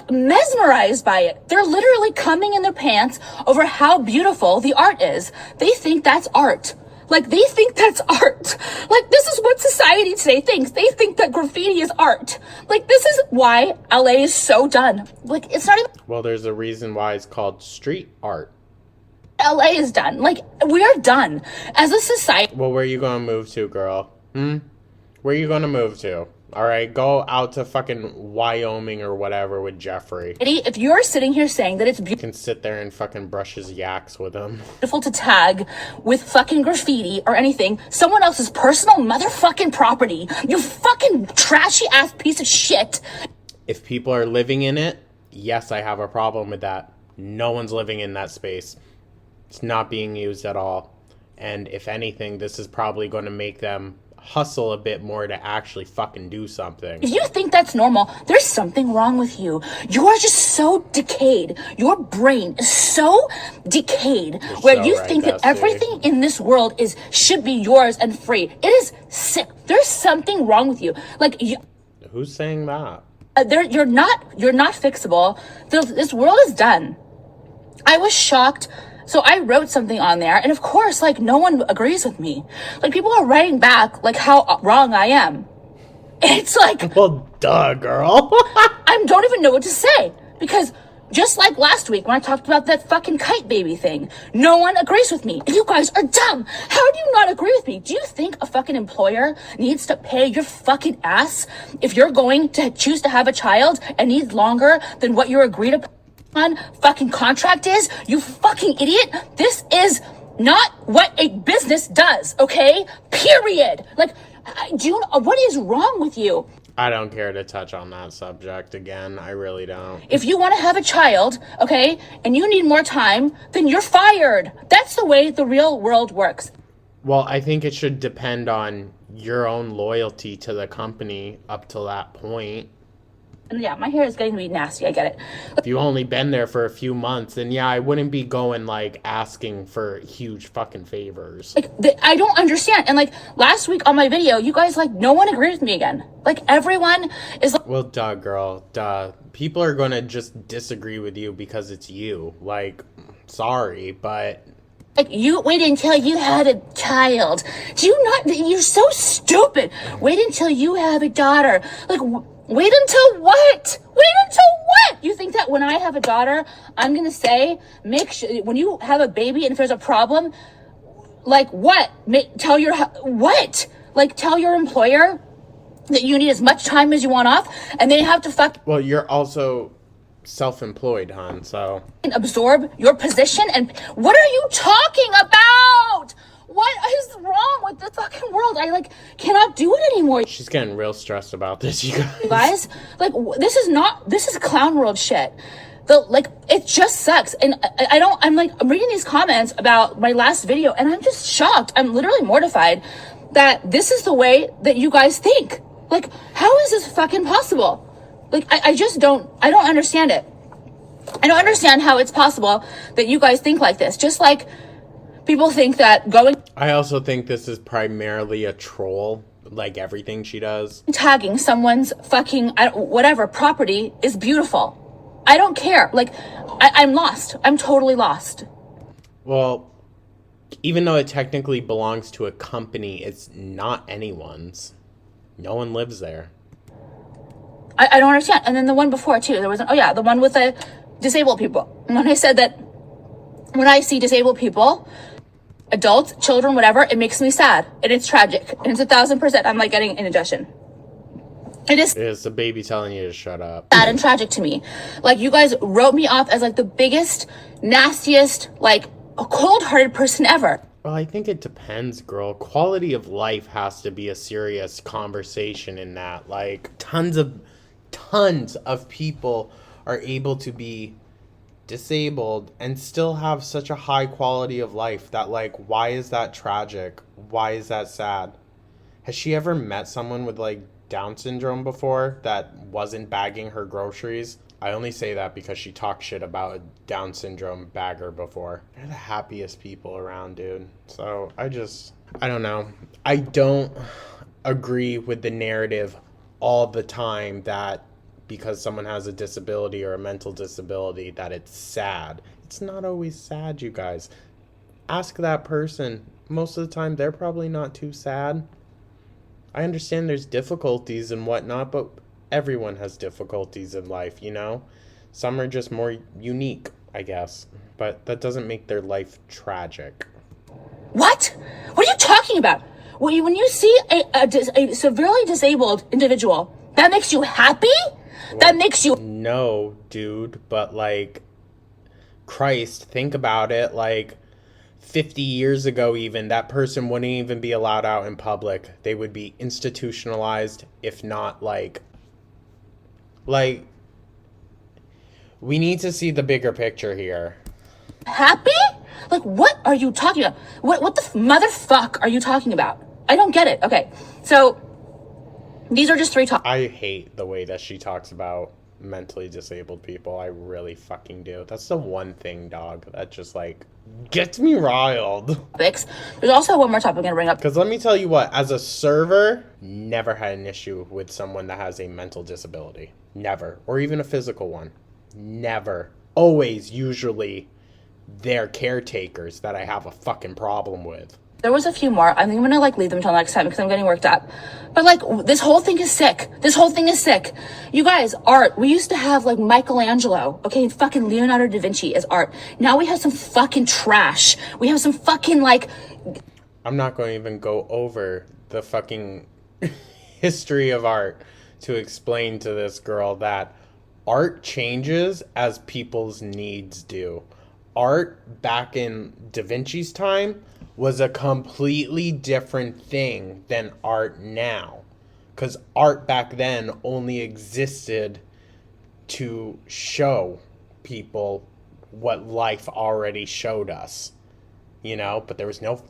mesmerized by it. They're literally coming in their pants over how beautiful the art is. They think that's art. Like, they think that's art. Like, this is what society today thinks. They think that graffiti is art. Like, this is why LA is so done. Like, it's not even... Well, there's a reason why it's called street art. LA is done. Like, we are done. As a society... Well, where you gonna move to, girl? Where you gonna move to? Alright, go out to fucking Wyoming or whatever with Jeffree. If you're sitting here saying that it's You can sit there and fucking brush his yaks with him. Beautiful to tag with fucking graffiti or anything, someone else's personal motherfucking property, you fucking trashy ass piece of shit. If people are living in it, yes, I have a problem with that. No one's living in that space. It's not being used at all. And if anything, this is probably going to make them hustle a bit more to actually fucking do something. If you think that's normal, there's something wrong with you. You are just so decayed. Your brain is so decayed where you think that everything in this world should be yours and free. It is sick. There's something wrong with you. Like, who's saying that? You're not fixable. This world is done. I was shocked. So I wrote something on there, and of course, like, no one agrees with me. Like, people are writing back, like, how wrong I am. It's like... Well, duh, girl. I don't even know what to say. Because Just like last week when I talked about that fucking kite baby thing. No one agrees with me. And you guys are dumb. How do you not agree with me? Do you think a fucking employer needs to pay your fucking ass if you're going to choose to have a child and needs longer than what you're agreed upon fucking contract is? You fucking idiot. This is not what a business does, okay? Period. Like, what is wrong with you? I don't care to touch on that subject again. I really don't. If you want to have a child, okay, and you need more time, then you're fired. That's the way the real world works. Well, I think it should depend on your own loyalty to the company up to that point. And yeah, my hair is getting to be nasty. I get it. If you only been there for a few months, then yeah, I wouldn't be going like asking for huge fucking favors. Like, I don't understand. And like last week on my video, you guys like no one agreed with me again. Like everyone is like, well, duh, girl, duh. People are gonna just disagree with you because it's you. Like, sorry, but like, you wait until you had a child. Do you not? You're so stupid. Wait until you have a daughter. Like. Wait until what? Wait until what? You think that when I have a daughter, I'm going to say, make sure, when you have a baby and if there's a problem, like what? Tell your employer that you need as much time as you want off and they have to Well, you're also self-employed, hon, so. Absorb your position and what are you talking about? What is wrong with the fucking world? I like cannot do it anymore. She's getting real stressed about this, you guys. You guys, like this is clown world shit. It just sucks. And I'm reading these comments about my last video and I'm just shocked. I'm literally mortified that this is the way that you guys think. Like, how is this fucking possible? Like, I don't understand it. I don't understand how it's possible that you guys think like this. Just like people think that I also think this is primarily a troll, like everything she does. Tagging someone's fucking whatever property is beautiful. I don't care. Like, I'm lost. I'm totally lost. Well, even though it technically belongs to a company, it's not anyone's. No one lives there. I don't understand. And then the one before too, there was the one with the disabled people. And when I said that, when I see disabled people, adults, children, whatever, it makes me sad and it's tragic and it's 1,000%. I'm like getting indigestion. It's the baby telling you to shut up. Sad and tragic to me. Like, you guys wrote me off as like the biggest, nastiest, like a cold-hearted person ever. Well, I think it depends, girl. Quality of life has to be a serious conversation in that. Like, tons of people are able to be disabled and still have such a high quality of life that, like, why is that tragic? Why is that sad? Has she ever met someone with like Down syndrome before that wasn't bagging her groceries? I only say that because she talked shit about a Down syndrome bagger before. They're the happiest people around, dude. So I don't know. I don't agree with the narrative all the time that because someone has a disability or a mental disability that it's sad. It's not always sad, you guys. Ask that person. Most of the time, they're probably not too sad. I understand there's difficulties and whatnot, but everyone has difficulties in life, you know? Some are just more unique, I guess. But that doesn't make their life tragic. What? What are you talking about? When you see a severely disabled individual, that makes you happy? Well, that makes you... No, dude, but like, Christ, think about it. Like, 50 years ago even, that person wouldn't even be allowed out in public. They would be institutionalized, if not like, we need to see the bigger picture here. Happy? Like, what are you talking about? What the motherfuck are you talking about? I don't get it. Okay, so these are just three topics. I hate the way that she talks about mentally disabled people. I really fucking do. That's the one thing, dog, that just like gets me riled. There's also one more topic I'm gonna bring up. Because let me tell you what, as a server, never had an issue with someone that has a mental disability. Never. Or even a physical one. Never. Always, usually, they're caretakers that I have a fucking problem with. There was a few more. I'm gonna like leave them till next time because I'm getting worked up. But like this whole thing is sick. This whole thing is sick. You guys, art. We used to have like Michelangelo, okay, and fucking Leonardo da Vinci as art. Now we have some fucking trash. We have some fucking like. I'm not going to even go over the fucking history of art to explain to this girl that art changes as people's needs do. Art back in Da Vinci's time was a completely different thing than art now. Because art back then only existed to show people what life already showed us. You know, but there was no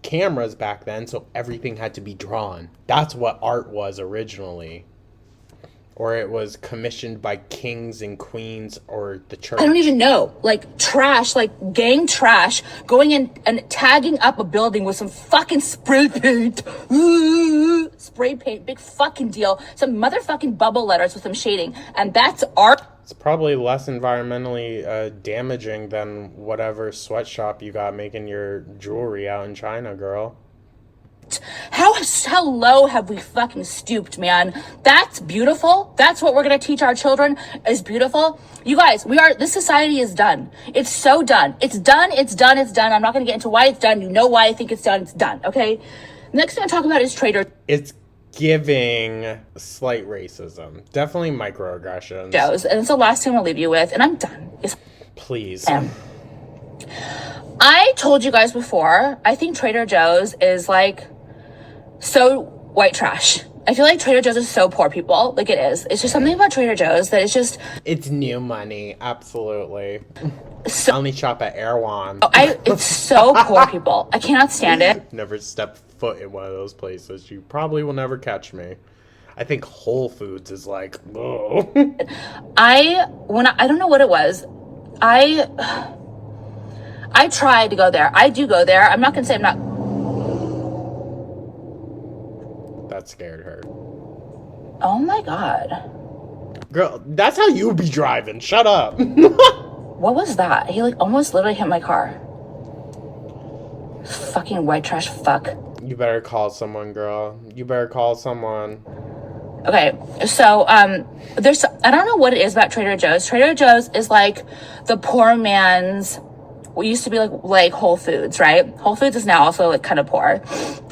cameras back then, so everything had to be drawn. That's what art was originally. Or it was commissioned by kings and queens or the church. I don't even know. Like trash, like gang trash, going in and tagging up a building with some fucking spray paint. Ooh, spray paint, big fucking deal. Some motherfucking bubble letters with some shading. And that's art. It's probably less environmentally damaging than whatever sweatshop you got making your jewelry out in China, girl. How low have we fucking stooped, man? That's beautiful. That's what we're gonna teach our children is beautiful. You guys, this society is done. It's so done. It's done. I'm not gonna get into why it's done. You know why I think it's done. It's done, okay? Next thing I'm talking about is Trader. It's giving slight racism. Definitely microaggressions. Joe's, and it's the last thing I'll leave you with, and I'm done. Please. I told you guys before, I think Trader Joe's is like so white trash. I feel like Trader Joe's is so poor people. Like it is. It's just something about Trader Joe's that it's just. It's new money. Absolutely. So, I only shop at Erewhon. It's so poor people. I cannot stand it. Never step foot in one of those places. You probably will never catch me. I think Whole Foods is like, whoa. I don't know what it was. I tried to go there. I do go there. I'm not gonna say I'm not. That scared her. Oh my God. Girl, that's how you be driving. Shut up. What was that? He like almost literally hit my car. Fucking white trash fuck. You better call someone, girl. You better call someone. Okay, so I don't know what it is about Trader Joe's. Trader Joe's is like the poor man's. We used to be like Whole Foods, right? Whole Foods is now also like kind of poor.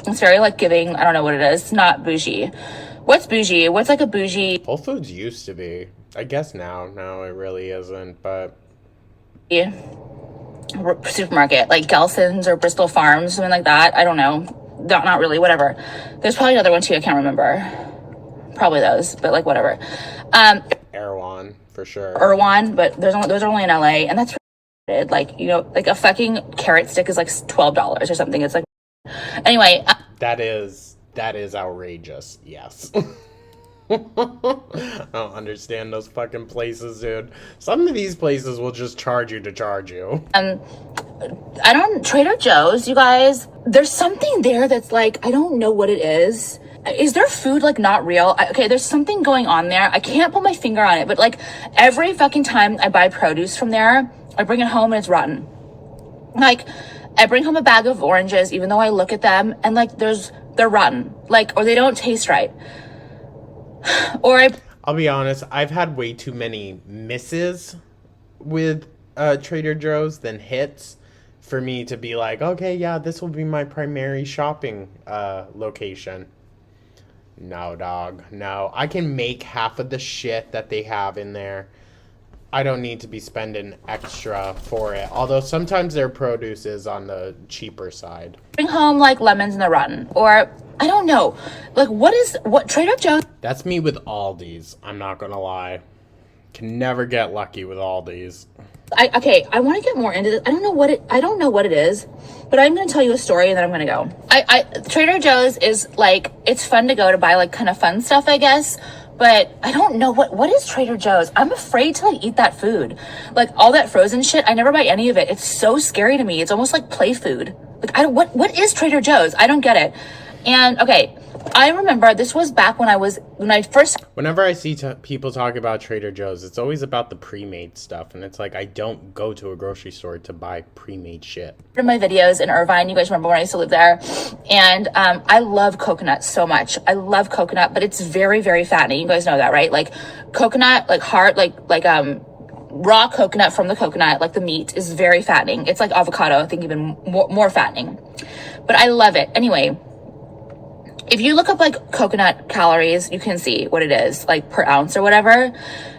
It's very like giving. I don't know what it is. It's not bougie. What's bougie? What's like a bougie? Whole Foods used to be. I guess now. No, it really isn't. But supermarket like Gelson's or Bristol Farms, something like that. I don't know. Not really. Whatever. There's probably another one too. I can't remember. Probably those, but like whatever. Erewhon for sure. Erewhon, but those are only in LA, and that's like, you know, like a fucking carrot stick is like $12 or something. It's like, anyway. That is outrageous. Yes. I don't understand those fucking places, dude. Some of these places will just charge you to charge you. Trader Joe's, you guys, there's something there that's like, I don't know what it is. Is their food like not real? Okay, there's something going on there. I can't put my finger on it, but like every fucking time I buy produce from there, I bring it home and it's rotten. Like, I bring home a bag of oranges, even though I look at them and like they're rotten, like, or they don't taste right. I'll be honest, I've had way too many misses with Trader Joe's than hits for me to be like, okay, yeah, this will be my primary shopping location. No, dog. No. I can make half of the shit that they have in there. I don't need to be spending extra for it. Although sometimes their produce is on the cheaper side. Bring home like lemons and they're rotten. Or I don't know. Like what Trader Joe's? That's me with Aldi's. I'm not gonna lie. Can never get lucky with Aldi's. I want to get more into this. I don't know what it is, but I'm going to tell you a story and then I'm going to go. Trader Joe's is like, it's fun to go to buy like kind of fun stuff, I guess. But I don't know what is Trader Joe's. I'm afraid to like eat that food. Like all that frozen shit, I never buy any of it. It's so scary to me. It's almost like play food. Like what is Trader Joe's? I don't get it. And okay, I remember this was back when I first. Whenever I see people talk about Trader Joe's, it's always about the pre-made stuff, and it's like I don't go to a grocery store to buy pre-made shit. In my videos in Irvine, you guys remember when I used to live there, and I love coconut so much. I love coconut, but it's very, very fattening. You guys know that, right? Like coconut, like hard, like raw coconut from the coconut, like the meat is very fattening. It's like avocado, I think even more fattening, but I love it. Anyway, if you look up like coconut calories, you can see what it is like per ounce or whatever.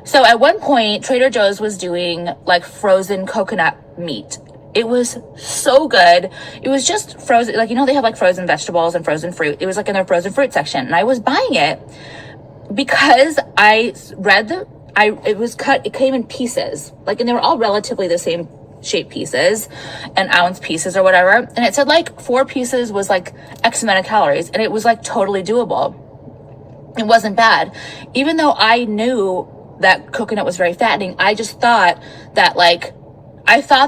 So at one point, Trader Joe's was doing like frozen coconut meat. It was so good. It was just frozen, like, you know, they have like frozen vegetables and frozen fruit. It was like in their frozen fruit section. And I was buying it because I read it was cut, it came in pieces, like, and they were all relatively the same shape pieces and ounce pieces or whatever. And it said like 4 pieces was like X amount of calories, and it was like totally doable. It wasn't bad. Even though I knew that coconut was very fattening, I just thought that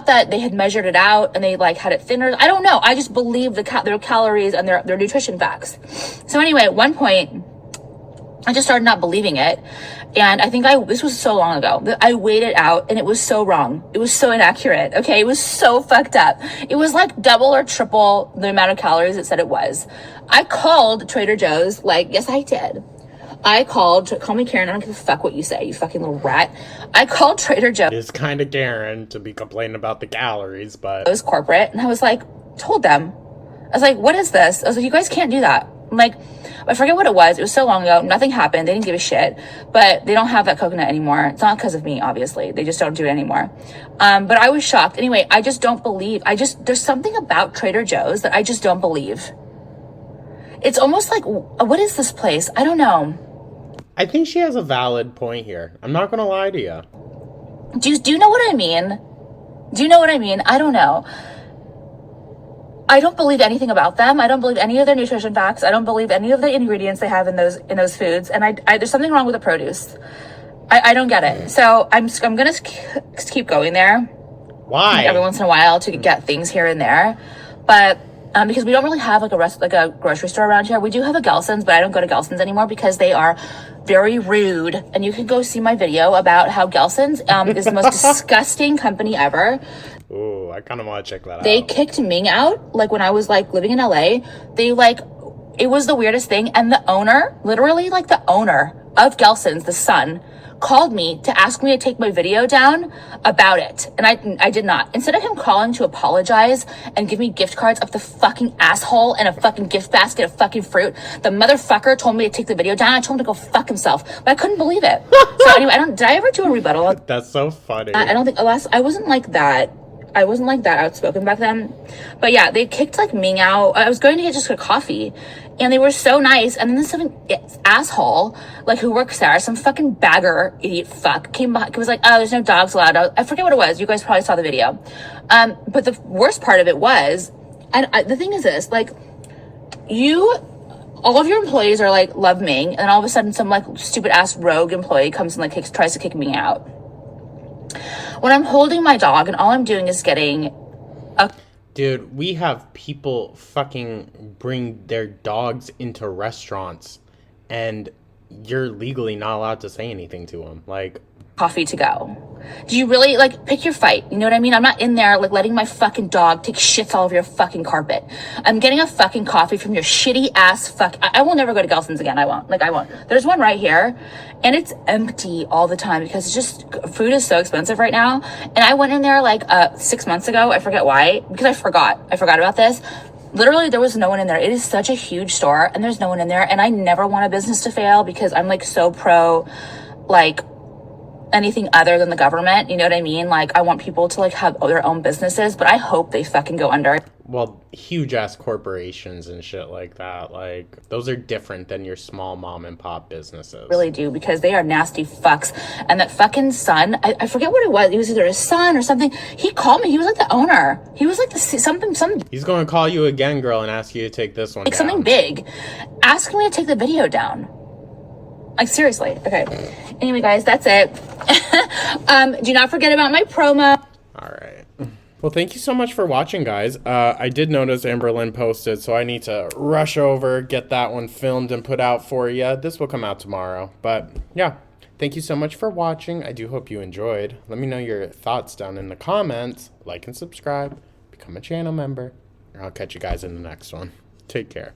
that they had measured it out and they like had it thinner. I don't know. I just believed their calories and their nutrition facts. So anyway, at one point, I just started not believing it. And I think this was so long ago. I weighed it out and it was so wrong. It was so inaccurate. Okay. It was so fucked up. It was like double or triple the amount of calories it said it was. I called Trader Joe's, yes, I did. Call me Karen. I don't give a fuck what you say, you fucking little rat. I called Trader Joe's. It's kind of Karen to be complaining about the calories, but. It was corporate. And I was like, told them. I was like, what is this? I was like, you guys can't do that. I'm like, I forget what it was. It was so long ago. Nothing happened. They didn't give a shit. But they don't have that coconut anymore. It's not because of me, obviously. They just don't do it anymore. But I was shocked. Anyway, I just don't believe. There's something about Trader Joe's that I just don't believe. It's almost like, what is this place? I don't know. I think she has a valid point here. I'm not going to lie to you. Do you know what I mean? Do you know what I mean? I don't know. I don't believe anything about them. I don't believe any of their nutrition facts. I don't believe any of the ingredients they have in those foods. And I there's something wrong with the produce. I don't get it. So I'm gonna keep going there. Why? Every once in a while to get things here and there, but because we don't really have like a grocery store around here. We do have a Gelson's, but I don't go to Gelson's anymore because they are very rude. And you can go see my video about how Gelson's is the most disgusting company ever. Ooh, I kind of want to check that out. They kicked Ming out, when I was, living in LA. It was the weirdest thing. And the owner, literally, the owner of Gelson's, the son, called me to ask me to take my video down about it. And I did not. Instead of him calling to apologize and give me gift cards of the fucking asshole and a fucking gift basket of fucking fruit, the motherfucker told me to take the video down. I told him to go fuck himself. But I couldn't believe it. So anyway, did I ever do a rebuttal? That's so funny. I don't think, I wasn't like that. I wasn't that outspoken back then. But yeah, they kicked Ming out. I was going to get just a coffee and they were so nice. And then this asshole, who works there, some fucking bagger idiot fuck came by, was like, oh, there's no dogs allowed. I forget what it was. You guys probably saw the video. But the worst part of it was, and the thing is this, all of your employees are love Ming, and all of a sudden some stupid ass rogue employee comes and tries to kick Ming out. When I'm holding my dog and all I'm doing is getting a... Dude, we have people fucking bring their dogs into restaurants and you're legally not allowed to say anything to them. Coffee to go. Do you really pick your fight? You know what I mean? I'm not in there letting my fucking dog take shits all over your fucking carpet. I'm getting a fucking coffee from your shitty ass I will never go to Gelson's again. I won't. I won't. There's one right here and it's empty all the time because it's just food is so expensive right now. And I went in there 6 months ago. I forget why, because I forgot about this. Literally, there was no one in there. It is such a huge store and there's no one in there. And I never want a business to fail because I'm so pro anything other than the government, you know what I mean? I want people to have their own businesses, but I hope they fucking go under. Well, huge ass corporations and shit like that, those are different than your small mom and pop businesses. Really do, because they are nasty fucks. And that fucking son, I forget what it was. It was either his son or something. He called me. He was the owner. He was something. He's going to call you again, girl, and ask you to take this one down. Something big. Asking me to take the video down. Seriously. Okay. Anyway, guys, that's it. Do not forget about my promo. All right. Well, thank you so much for watching, guys. I did notice Amberlynn posted, so I need to rush over, get that one filmed and put out for you. This will come out tomorrow. But yeah, thank you so much for watching. I do hope you enjoyed. Let me know your thoughts down in the comments. Like and subscribe. Become a channel member. I'll catch you guys in the next one. Take care.